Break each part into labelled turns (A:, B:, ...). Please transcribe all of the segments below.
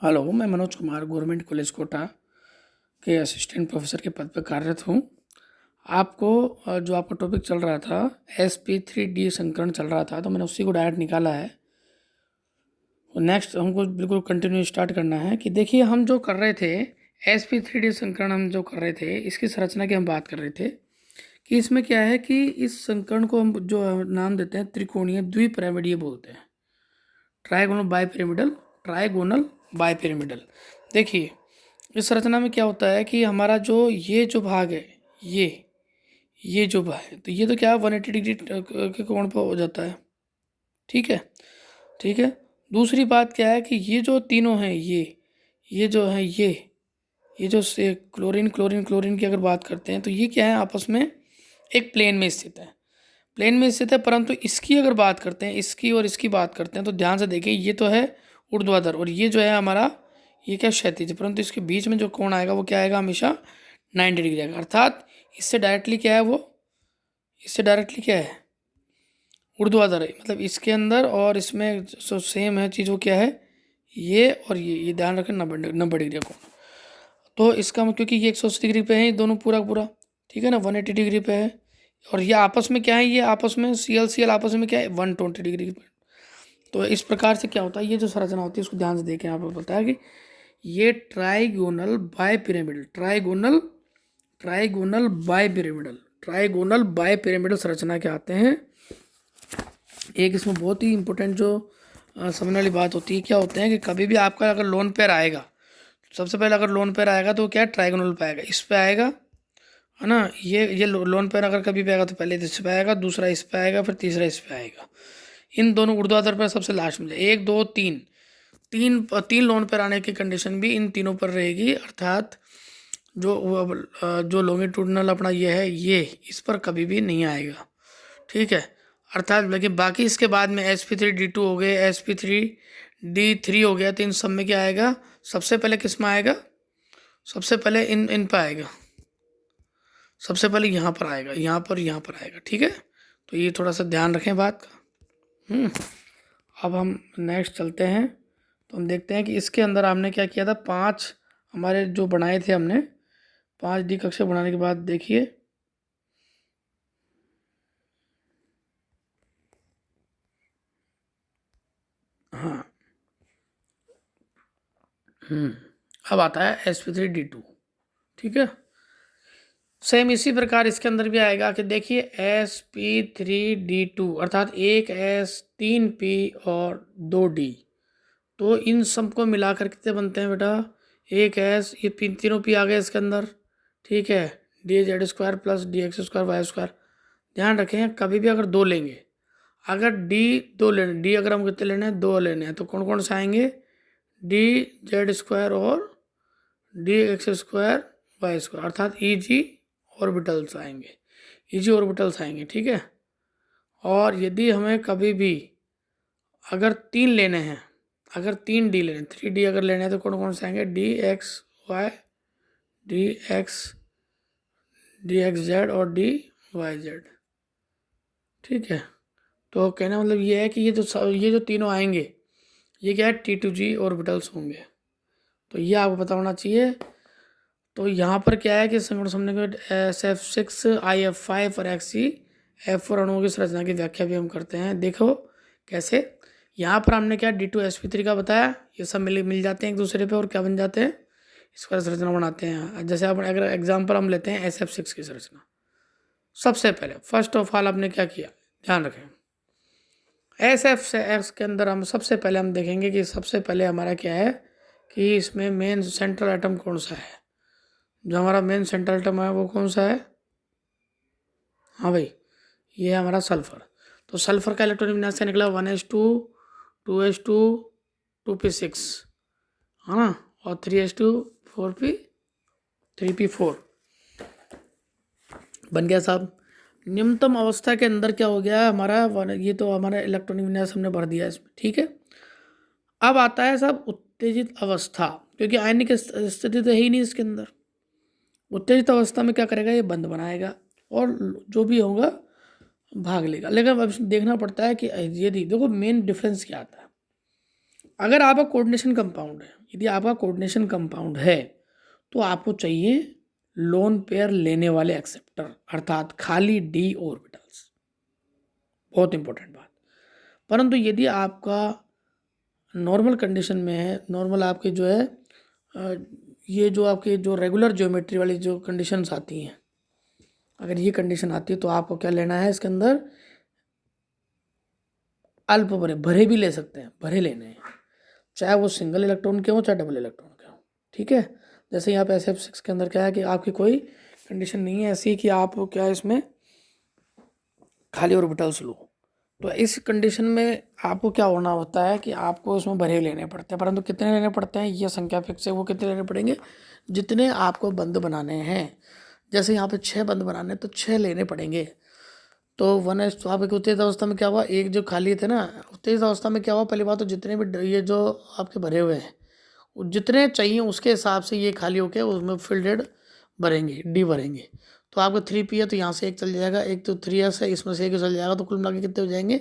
A: Hello, मैं Manoj Kumar government college Kota के assistant professor के पद पर कार्यरत हूँ। आपको जो आपका टॉपिक चल रहा था sp3d संकरण चल रहा था, तो मैंने उसी को डायरेक्ट निकाला है। नेक्स्ट हमको बिल्कुल कंटिन्यू स्टार्ट करना है कि देखिए हम जो कर रहे थे sp3d संकरण, हम जो कर रहे थे इसकी संरचना की हम बात कर रहे थे कि इसमें क्या है कि इस संकरण को हम जो नाम देते हैं त्रिकोणीय द्विपिरामिडीय बोलते हैं। Trigonal bipyramidal, trigonal bipyramidal. देखिए इस संरचना में क्या होता है कि हमारा जो ये जो भाग है, ये जो भाग है, तो ये तो क्या 180 डिग्री के कोण पर हो जाता है। ठीक है, ठीक है। दूसरी बात क्या है कि ये जो तीनों हैं, ये जो है, ये जो से क्लोरीन क्लोरीन क्लोरीन की अगर बात करते हैं तो ये क्या है, आपस में एक प्लेन में स्थित है, प्लेन में स्थित है। परंतु इसकी अगर बात करते हैं, इसकी और इसकी बात करते हैं, तो ध्यान से देखिए ये तो है ऊर्ध्वाधर और ये जो है हमारा, ये क्या क्षैतिज है। परंतु इसके बीच में जो कोण आएगा वो क्या आएगा, हमेशा 90 डिग्री आएगा। अर्थात इससे डायरेक्टली क्या है, वो इससे डायरेक्टली क्या है, ऊर्ध्वाधर है। मतलब इसके अंदर और इसमें जो सेम है चीज़, वो क्या है, ये और ये ध्यान रखें, 90 डिग्री का कोण। तो इसका क्योंकि ये 180 डिग्री पे है, ये दोनों पूरा पूरा, ठीक है ना, 180 डिग्री पे है। और ये आपस में क्या है, ये आपस में सी एल आपस में क्या है, 120 डिग्री पे। तो इस प्रकार से क्या होता है, ये जो संरचना होती है उसको ध्यान से देखें। यहाँ पर बताया कि ये trigonal bipyramidal, trigonal bipyramidal, trigonal bipyramidal संरचना के आते हैं। एक इसमें बहुत ही इंपॉर्टेंट जो समझने वाली बात होती है, क्या होते हैं कि कभी भी आपका अगर लोन पेयर आएगा, सबसे पहले अगर लोन पेयर आएगा तो क्या है, ट्राइगोनल पे आएगा, इस पे आएगा, है ना। ये लोन पेयर अगर कभी पे आएगा तो पहले इस पे आएगा, दूसरा इस पे आएगा, फिर तीसरा इस पे आएगा। इन दोनों ऊर्ध्वाधर पर सबसे लास्ट में, 1 2 3, तीन लोन पेयर आने की कंडीशन भी इन तीनों पर रहेगी। अर्थात जो लॉन्गिट्यूडनल अपना ये है, ये इस पर कभी भी नहीं आएगा। ठीक है। अर्थात लेकिन बाकी इसके बाद में sp3d2 हो गए, sp3d3 हो गया, तो इन सब में क्या आएगा, सबसे पहले किस में आएगा, सबसे पहले इन पर आएगा, सबसे पहले यहाँ पर आएगा, यहाँ पर आएगा। ठीक है, तो ये थोड़ा सा ध्यान रखें बात का। अब हम नेक्स्ट चलते हैं, तो हम देखते हैं कि इसके अंदर हमने क्या किया था, 5 हमारे जो बनाए थे हमने, 5D कक्षा बनाने के बाद देखिए, हाँ, अब आता है sp3d2। ठीक है, सेम इसी प्रकार इसके अंदर भी आएगा कि देखिए sp3d2 अर्थात एक S 3p और 2d, तो इन सब को मिलाकर कितने बनते हैं बेटा, एक S, ये तीनों p आ गए इसके अंदर। ठीक है, dz² प्लस dx² y²। ध्यान रखें कभी भी अगर दो लेंगे, अगर दो लेने, डी अगर हम कितने लेने हैं, 2 लेने हैं, तो कौन कौन से आएंगे, dz² और dx² y², अर्थात eg ऑर्बिटल्स आएंगे, ईजी ऑर्बिटल्स आएंगे। ठीक है, और यदि हमें कभी भी अगर 3 लेने हैं, अगर 3D लेने, 3D अगर लेने हैं, तो कौन कौन से आएंगे, dxy, dxz और dyz। ठीक है, तो कहना मतलब ये है कि ये जो तीनों आएंगे, ये क्या है, T2G ऑर्बिटल्स होंगे। तो ये आपको पता होना चाहिए। तो यहाँ पर क्या है कि संगठन समझने के SF6 IF5 और XC F4 अणुओं की संरचना की व्याख्या भी हम करते हैं। देखो कैसे, यहाँ पर हमने क्या D2sp3 का बताया, ये सब मिल जाते हैं एक दूसरे पे और क्या बन जाते हैं, इसका संरचना बनाते हैं। जैसे आप अगर एग्जाम्पल हम लेते हैं SF6 की संरचना, सबसे पहले फर्स्ट ऑफ ऑल आपने क्या किया, ध्यान रखें, SF6 के अंदर हम सबसे पहले हम देखेंगे कि सबसे पहले हमारा क्या है कि इसमें मेन सेंट्रल एटम कौन सा है। जो हमारा मेन सेंट्रल एटम है वो कौन सा है, हाँ भाई, ये है हमारा सल्फर। तो सल्फर का इलेक्ट्रॉनिक विन्यास क्या निकला, 1s2 2s2 2p6, है ना, और 3s2 4p 3p4 बन गया साहब। निम्नतम अवस्था के अंदर क्या हो गया हमारा, ये तो हमारा इलेक्ट्रॉनिक विन्यास हमने भर दिया इसमें। ठीक है, अब आता है साहब उत्तेजित अवस्था, क्योंकि आयनिक स्थिति तो है ही नहीं इसके अंदर। उत्तेजित अवस्था में क्या करेगा, ये बंद बनाएगा और जो भी होगा भाग लेगा। लेकिन अब देखना पड़ता है कि यदि देखो मेन डिफरेंस क्या आता है, अगर आपका कोऑर्डिनेशन कंपाउंड है, यदि आपका कोऑर्डिनेशन कंपाउंड है तो आपको चाहिए लोन पेयर लेने वाले एक्सेप्टर, अर्थात खाली डी ऑर्बिटल्स। बहुत इंपॉर्टेंट बात। परंतु यदि आपका नॉर्मल कंडीशन में है, नॉर्मल आपके जो है ये जो आपके जो रेगुलर ज्योमेट्री वाली जो कंडीशंस आती हैं, अगर ये कंडीशन आती है तो आपको क्या लेना है, इसके अंदर अल्प भरे, भरे भी ले सकते हैं, भरे लेने हैं, चाहे वो सिंगल इलेक्ट्रॉन के हो चाहे डबल इलेक्ट्रॉन के हो। ठीक है, जैसे यहाँ पे SF6 के अंदर क्या है कि आपकी कोई कंडीशन नहीं है ऐसी कि आप क्या इसमें खाली ऑर्बिटल्स लो, तो इस कंडीशन में आपको क्या होना होता है कि आपको इसमें भरे लेने पड़ते हैं। परंतु कितने लेने पड़ते हैं, ये संख्या फिक्स है, वो कितने लेने पड़ेंगे, जितने आपको बंद बनाने हैं। जैसे यहाँ पे 6 बंद बनाने तो 6 लेने पड़ेंगे। तो 1 तो आप एक उत्तेजित अवस्था में क्या हुआ, एक जो खाली थे ना, उत्तेजित अवस्था में क्या हुआ, पहली बात तो जितने भी ये जो आपके भरे हुए हैं जितने चाहिए उसके हिसाब से ये खाली होके उसमें फिल्डेड भरेंगे, डी भरेंगे। तो आपका 3P है तो यहाँ से एक चल जाएगा, एक तो 3S है इसमें से एक चल जाएगा, तो कुल मिला के कितने हो जाएंगे,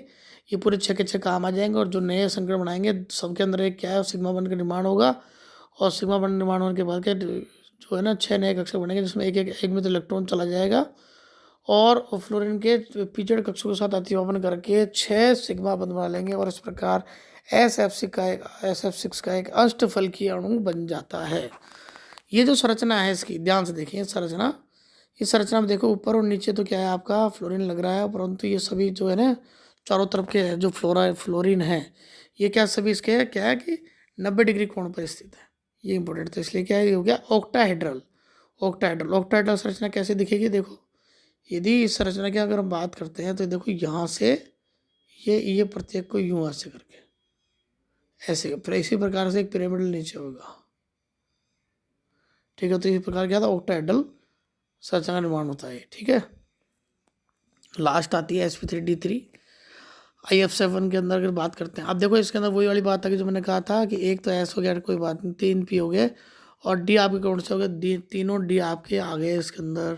A: ये पूरे 6 के 6 काम आ जाएंगे। और जो नए संकट बनाएंगे सबके अंदर एक क्या है, सिग्मा बंध का निर्माण होगा, और सिग्मा बंध निर्माण होने के बाद के जो है ना 6 नए कक्षक बनेंगे, जिसमें एक में तो इलेक्ट्रॉन चला जाएगा, और फ्लोरीन के पीछड़ कक्षों के साथ अतिवापन करके 6 सिग्मा बंध बना लेंगे, और इस प्रकार SF6 का एक अष्टफलकीय अणु बन जाता है। ये जो संरचना है इसकी ध्यान से देखिए, संरचना, इस संरचना में देखो ऊपर और नीचे तो क्या है आपका फ्लोरीन लग रहा है, परंतु ये सभी जो है ना चारों तरफ के जो फ्लोरीन है, ये क्या सभी इसके क्या है कि 90 डिग्री कोण पर स्थित है। ये इंपॉर्टेंट, तो इसलिए क्या है, ये हो गया ऑक्टाहेड्रल। ऑक्टाहेड्रल संरचना कैसे दिखेगी, देखो यदि इस संरचना की अगर हम बात करते हैं तो देखो यहाँ से ये प्रत्येक को यूं ऐसे करके ऐसे, फिर इसी प्रकार से एक पिरामिडल नीचे होगा। ठीक है, तो इस प्रकार क्या था, ऑक्टाहेड्रल संरचना का निर्माण होता है। ठीक है, लास्ट आती है sp3d3 IF7 के अंदर। अगर बात करते हैं, अब देखो इसके अंदर वही वाली बात है कि जो मैंने कहा था कि एक तो S हो गया, कोई बात नहीं, 3P हो गए, और D आपके कौन से हो गए, तीनों D आपके आ गए इसके अंदर।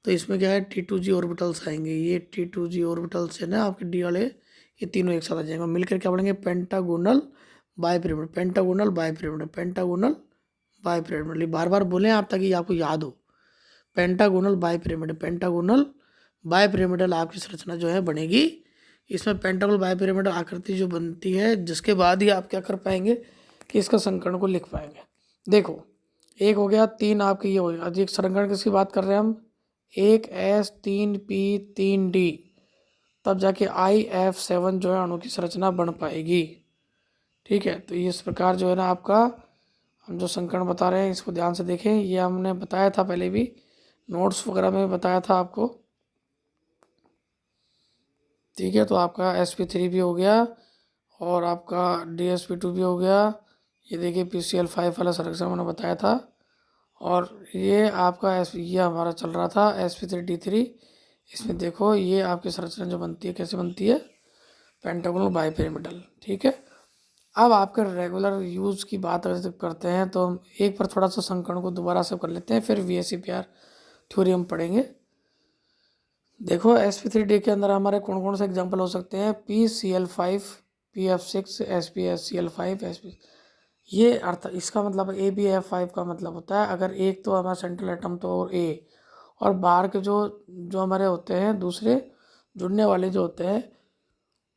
A: तो इसमें क्या है, T2G ऑर्बिटल्स आएंगे, ये T2G ऑर्बिटल्स है ना आपके D वाले, ये तीनों एक साथ आ जाएंगे, मिलकर क्या बनेंगे, पेंटागोनल बाइपिरामिड, पेंटागोनल बाइपिरामिड, पेंटागोनल बाइपिरामिड। बार बार बोलें आप ताकि आपको याद हो, पेंटागोनल बाइपिरामिड, पेंटागोनल बाइपिरामिडल आपकी संरचना जो है बनेगी। इसमें पेंटागोनल बाइपिरामिडल आकृति जो बनती है, जिसके बाद ही आप क्या कर पाएंगे कि इसका संकरण को लिख पाएंगे। देखो एक हो गया, 3 आपके ये हो गया, एक संकरण किसकी बात कर रहे हैं हम, 1S 3P 3D, तब जाके IF7 जो है अणु की संरचना बन पाएगी। ठीक है, तो इस प्रकार जो है ना आपका हम जो संकरण बता रहे हैं इसको ध्यान से देखें, ये हमने बताया था पहले भी, नोट्स वगैरह में बताया था आपको। ठीक है, तो आपका sp3 भी हो गया, और आपका DsP2 भी हो गया। ये देखिए PCl5 वाला संरचना मैंने बताया था, और ये आपका ये हमारा चल रहा था sp3d3। इसमें देखो ये आपकी संरचना जो बनती है कैसे बनती है, पेंटागोनल बाइपिरामिडल। ठीक है, अब आपके रेगुलर यूज़ की बात अगर करते हैं तो हम एक पर थोड़ा सा संकरण को दोबारा से कर लेते हैं, फिर VSEPR थ्योरी हम पढ़ेंगे। देखो sp3d के अंदर हमारे कौन कौन से एग्जांपल हो सकते हैं, PCl5 PF6 SpScl5 sp, ये अर्थ इसका मतलब AbF5 का मतलब होता है अगर एक तो हमारा सेंट्रल एटम तो और A, और बाहर के जो हमारे होते हैं दूसरे जुड़ने वाले जो होते हैं,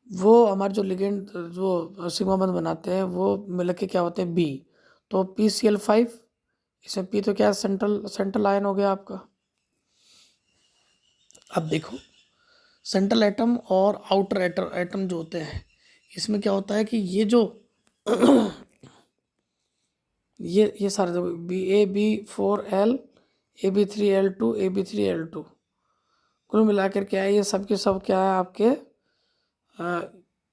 A: वो हमारे जो लिगेंड जो सिग्मा बंध बनाते हैं वो मिल के क्या होते हैं B। तो PCl5, इसमें P तो क्या है, सेंट्रल आयन हो गया आपका। अब देखो सेंट्रल एटम और आउटर एटम जो होते हैं, इसमें क्या होता है कि ये जो ये सारे देखो AB4L AB3L2 AB3L2 कुल मिलाकर क्या है, ये सब के सब क्या है आपके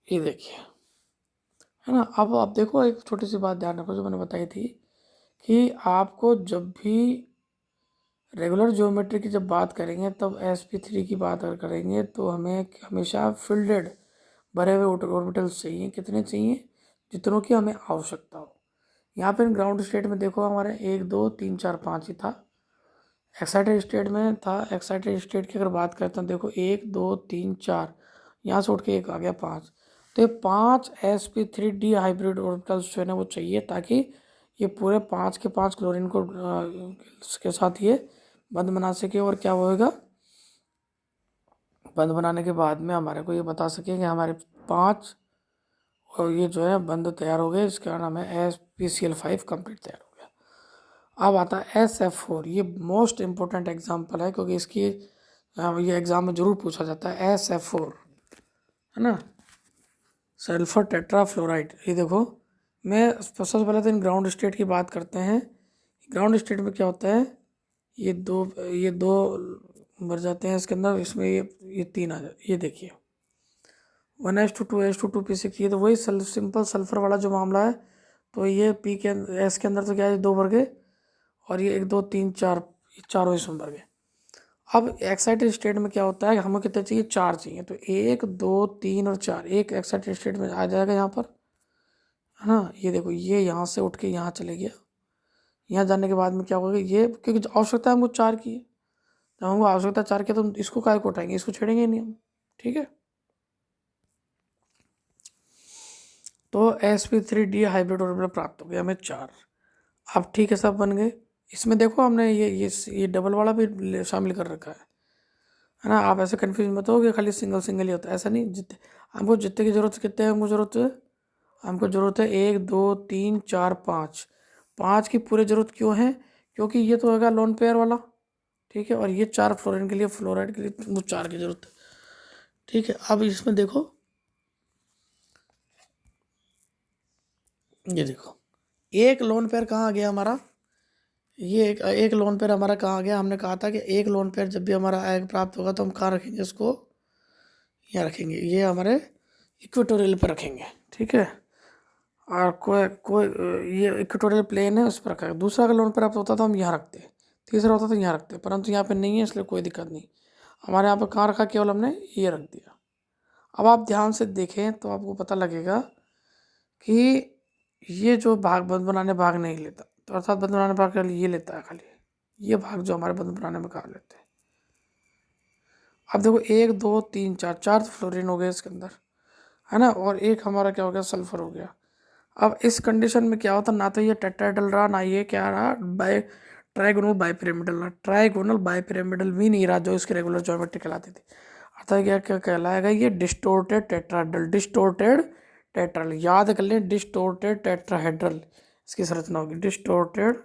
A: ये देखिए, है ना। अब आप देखो एक छोटी सी बात ध्यान रखो जो मैंने बताई थी कि आपको जब भी रेगुलर ज्योमेट्री की जब बात करेंगे तब sp3 की बात अगर करेंगे तो हमें हमेशा फिल्डेड भरे हुए ऑर्बिटल्स चाहिए। कितने चाहिए, जितनों की हमें आवश्यकता हो। यहाँ पे ग्राउंड स्टेट में देखो हमारे 1 2 3 4 5 ही था, एक्साइटेड स्टेट में था, एक्साइटेड स्टेट की अगर बात करते हैं देखो 1 2 3 4, यहाँ से उठ के एक आ गया 5। तो ये 5 sp3d हाइब्रिड ऑर्बिटल्स जो है ना वो चाहिए, ताकि ये पूरे 5 के 5 क्लोरीन को के साथ ये बंध बना सके। और क्या होएगा, बंध बनाने के बाद में हमारे को ये बता सके कि हमारे 5 और ये जो है बंध तैयार हो गए, इसका नाम है SpCl5 कंप्लीट तैयार हो गया। अब आता है SF4। ये मोस्ट इम्पोर्टेंट एग्जाम्पल है, क्योंकि इसकी ये एग्जाम में जरूर पूछा जाता है। SF4 है ना, सल्फर टेट्राफ्लोराइड। ये देखो, मैं सबसे पहले तो इन ग्राउंड स्टेट की बात करते हैं। ग्राउंड स्टेट में क्या होता है, ये दो मर जाते हैं इसके अंदर, इसमें ये 3 आ जाते। ये देखिए 1s2 2s2 2p6, ये तो वही सिंपल सल्फर वाला जो मामला है। तो ये पी के एस के अंदर तो क्या है, 2 भर गए, और ये 1 2 3 4, ये चारों इसमें भर गए। अब एक्साइटेड स्टेट में क्या होता है, हमें कितने चाहिए, 4 चाहिए। तो 1 2 3 और 4, एक एक्साइटेड स्टेट में आ जाएगा यहाँ पर, है ना। ये देखो, ये यहाँ से उठ के यहाँ चले गया। यहाँ जाने के बाद में क्या होगा, ये क्योंकि आवश्यकता है हमको 4 की है, जब हमको आवश्यकता 4 की, तो इसको काय को उठाएंगे, इसको छेड़ेंगे नहीं हम, ठीक है। तो sp3d हाइब्रिड ऑर्बिटल प्राप्त हो गया हमें 4। अब ठीक है, सब बन गए। इसमें देखो हमने ये डबल वाला भी शामिल कर रखा है ना। आप ऐसे कंफ्यूज मत हो कि खाली सिंगल सिंगल ही होता है, ऐसा नहीं। जितने हमको, जितने की जरूरत, कितने हमको जरूरत है, हमको ज़रूरत है 1 2 3 4 5। 5 की पूरी ज़रूरत क्यों है, क्योंकि ये तो होगा लोन पेयर वाला, ठीक है। और ये 4 फ्लोरीन के लिए, फ्लोराइड के लिए वो 4 की ज़रूरत है, ठीक है। अब इसमें देखो, ये देखो एक लोन पेयर कहाँ आ गया हमारा, ये एक लोन पेयर हमारा कहाँ आ गया। हमने कहा था कि एक लोन पेयर जब भी हमारा एग प्राप्त होगा तो हम कहाँ रखेंगे इसको, यहाँ रखेंगे, ये हमारे इक्वेटोरियल पर रखेंगे, ठीक है। और कोई कोई ये इक्वेटोरियल प्लेन है, उस पर रखा है। दूसरा अगर लोन प्राप्त होता तो हम यहाँ रखते, तीसरा होता तो यहाँ रखते, परंतु यहाँ पे नहीं है, इसलिए कोई दिक्कत नहीं। हमारे यहाँ पर कहाँ रखा, केवल हमने ये रख दिया। अब आप ध्यान से देखें तो आपको पता लगेगा कि ये जो भाग बंद बनाने भाग नहीं लेता, तो अर्थात बंद बनाने भाग खाली ये लेता है, खाली ये भाग जो हमारे बंद बनाने में काम लेते हैं। अब देखो 1 2 3 4, 4 तो फ्लोरीन हो गए इसके अंदर, है ना, और एक हमारा क्या हो गया, सल्फर हो गया। अब इस कंडीशन में क्या होता, ना तो ये टेट्राहेड्रल रहा, ना ये क्या रहा, ट्राइगोनल बाइपिरामिडल रहा। ट्राइगोनल बाइपिरामिडल भी नहीं रहा, जो इसकी रेगुलर ज्योमेट्री कहलाती थी। अर्थात क्या क्या कहलाएगा, ये डिस्टोर्टेड टेट्राहेड्रल। डिस्टोर्टेड टेट्राल, याद कर लें, डिस्टोर्टेड टेट्राहेड्रल इसकी संरचना होगी, डिस्टोर्टेड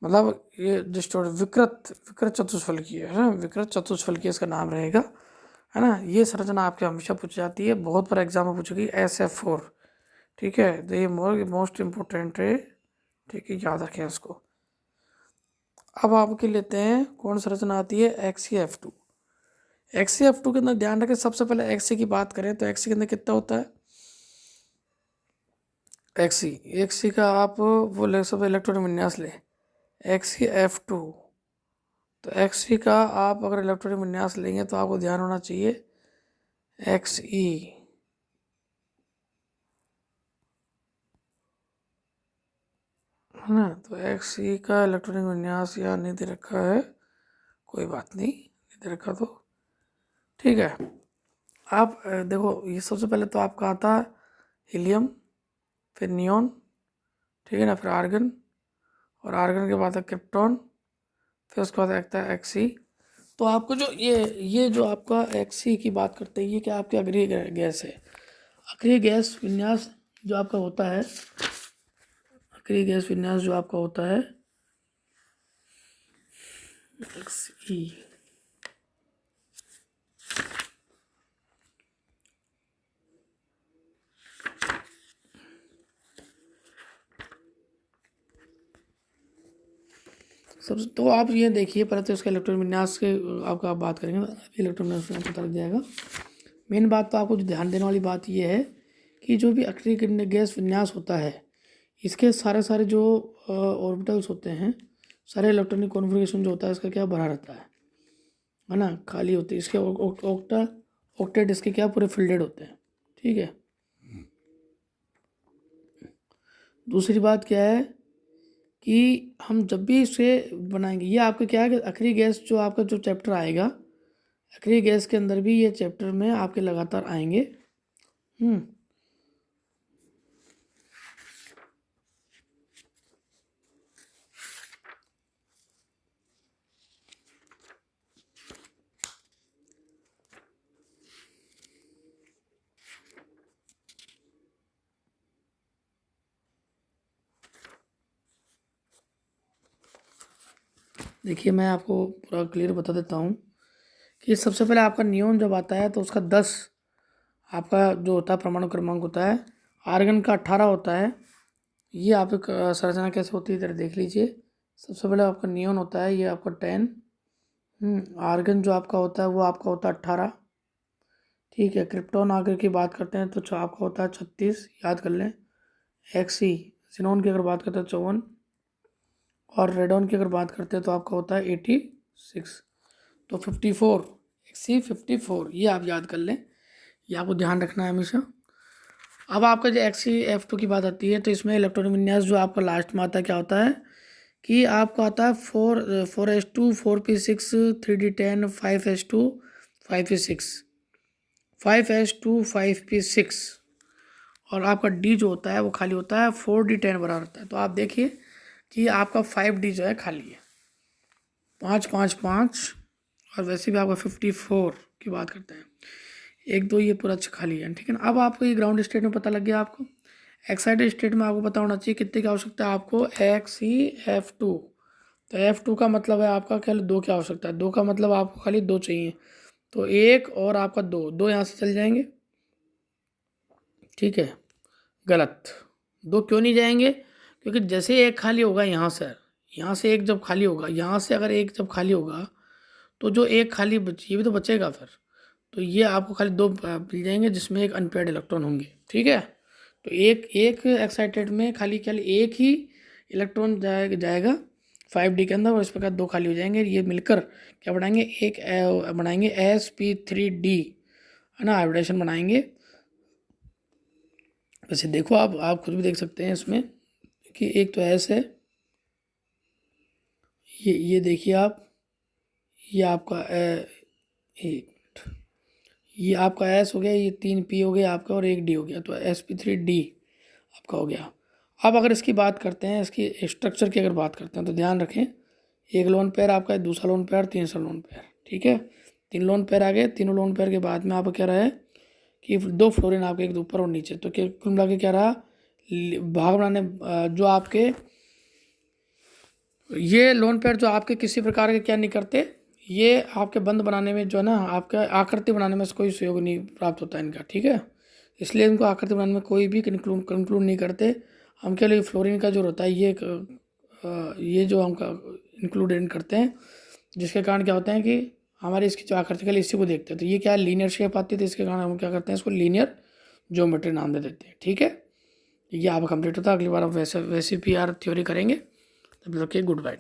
A: मतलब ये डिस्टोर्ट विकृत विकृत चतुष्फलकीय है ना, विकृत चतुष्फलकीय इसका नाम रहेगा, है ना। ये संरचना आपके हमेशा पूछी जाती है, बहुत बार एग्जाम में पूछेगी, SF4, ठीक है। तो ये मोस्ट इम्पोर्टेंट है, ठीक है, याद रखें इसको। अब आपके लेते हैं कौन संरचना आती है, XeF2। XeF2 के अंदर ध्यान रखें, सबसे पहले Xe की बात करें तो Xe के अंदर कितना होता है, Xe का आप वो ले सब इलेक्ट्रॉन विन्यास ले, XeF2। तो Xe का आप अगर इलेक्ट्रॉनिक विन्यास लेंगे तो आपको ध्यान होना चाहिए Xe, है ना। तो Xe का इलेक्ट्रॉनिक विन्यास यहाँ नहीं दे रखा है, कोई बात नहीं, नहीं दे रखा तो ठीक है। आप देखो, ये सबसे पहले तो आपका आता है हीलियम, फिर नियॉन, ठीक है ना, फिर आर्गन, और आर्गन के बाद है क्रिप्टॉन, फिर उसके बाद आता है Xe। तो आपको जो ये जो आपका Xe की बात करते हैं, ये क्या आपके अग्रिय गैस है। अक्रिय गैस विन्यास जो आपका होता है, अक्रिय गैस विन्यास जो आपका होता है Xe, सबसे तो आप ये देखिए, पहले तो इसका इलेक्ट्रॉन विन्यास के आपका आप बात करेंगे, इलेक्ट्रॉन विन्यास आपको पता लग जाएगा। मेन बात तो आपको जो ध्यान देने वाली बात ये है कि जो भी अक्रिय गैस विन्यास होता है, इसके सारे सारे जो ऑर्बिटल्स होते हैं, सारे इलेक्ट्रॉनिक कॉन्फ़िगरेशन जो होता है इसका क्या भरा रहता है ना, खाली होती है। इसके ऑक्टेट इसके क्या पूरे फिल्डेड होते हैं, ठीक है। दूसरी बात क्या है कि हम जब भी इसे बनाएंगे, ये आपका क्या है कि आखिरी गैस जो आपका जो चैप्टर आएगा, आखिरी गैस के अंदर भी ये चैप्टर में आपके लगातार आएंगे। देखिए मैं आपको पूरा क्लियर बता देता हूँ कि सबसे पहले आपका नियोन जब आता है तो उसका 10 आपका जो होता है परमाणु क्रमांक होता है, आर्गन का 18 होता है। ये आप संरचना कैसे होती है इधर देख लीजिए। सबसे पहले आपका नियोन होता है, ये आपका 10। आर्गन जो आपका होता है वो आपका होता है 18। ठीक है, क्रिप्टॉन आगे की बात करते हैं तो आपका होता है 36, याद कर लें। एक्सी जिनोन की अगर बात करते हैं 54, और रेडॉन की अगर बात करते हैं तो आपका होता है 86। तो 54, एक्सी 54, ये आप याद कर लें, ये आपको ध्यान रखना है हमेशा। अब आपका जो XeF2 की बात आती है तो इसमें इलेक्ट्रॉन विन्यास जो आपका लास्ट में आता है क्या होता है कि आपका आता है 4s2 4p6 3d10 5s2 5p6 5s2 5p6, और आपका D जो होता है वो खाली होता है 4d10 बराबर होता है। तो आप देखिए कि आपका 5D जो है खाली है, 5 5 5, और वैसे भी आपका 54 की बात करते हैं, 1 2 ये पूरा खाली है। ठीक है ना। अब आपको ये ग्राउंड स्टेट में पता लग गया। आपको एक्साइटेड स्टेट में आपको पता होना चाहिए कितने की आवश्यकता है आपको, XeF2। तो F2 का मतलब है आपका क्या, 2 की आवश्यकता है। 2 का मतलब आपको खाली 2 चाहिए, तो 1 और आपका 2, 2 यहाँ से चल जाएंगे। ठीक है, गलत, 2 क्यों नहीं जाएंगे, क्योंकि जैसे एक खाली होगा यहाँ से एक जब खाली होगा, यहाँ से अगर एक जब खाली होगा तो जो एक खाली ये भी तो बचेगा फिर, तो ये आपको खाली 2 मिल जाएंगे जिसमें एक अनपेयर्ड इलेक्ट्रॉन होंगे। ठीक है, तो एक एक एक्साइटेड में खाली एक ही इलेक्ट्रॉन जाएगा 5D के अंदर, और इस प्रकार 2 खाली हो जाएंगे। ये मिलकर क्या बनाएंगे, एक बनाएंगे sp3d, है ना, हाइब्रिडेशन बनाएंगे। वैसे देखो आप खुद भी देख सकते हैं इसमें कि एक तो S है, ये देखिए आप, ये आपका ये आपका S हो गया, ये 3p हो गया आपका, और 1D हो गया, तो sp3d आपका हो गया। अब अगर इसकी बात करते हैं, इसकी स्ट्रक्चर की अगर बात करते हैं तो ध्यान रखें, एक लोन पेयर आपका है, दूसरा लोन पेयर, तीसरा लोन पेयर। ठीक है, 3 लोन पेयर आ गए। तीनों लोन पेयर के बाद में आपका क्या रहा है कि 2 फ्लोरीन आपके, एक ऊपर और नीचे, तो कुल मिला के क्या रहा, भाग बनाने जो आपके ये लोन पेयर जो आपके किसी प्रकार के क्या नहीं करते, ये आपके बंद बनाने में जो है ना, आपके आकृति बनाने में कोई सहयोग नहीं प्राप्त होता इनका। ठीक है, इसलिए इनको आकृति बनाने में कोई भी कंक्लूड नहीं करते। हम क्या लिए फ्लोरीन का जो होता है ये जो हम इंक्लूडेड करते हैं, जिसके कारण क्या होता है कि हमारे इसकी जो आकृति है इसी को देखते हैं, तो ये क्या लीनियर शेप आती है, तो इसके कारण हम क्या करते हैं, इसको लीनियर ज्योमेट्री नाम दे देते हैं। ठीक है, ये आप कंप्लीट होता है। अगली बार आप वैसे PR थ्योरी करेंगे। तब तक के गुड बाय।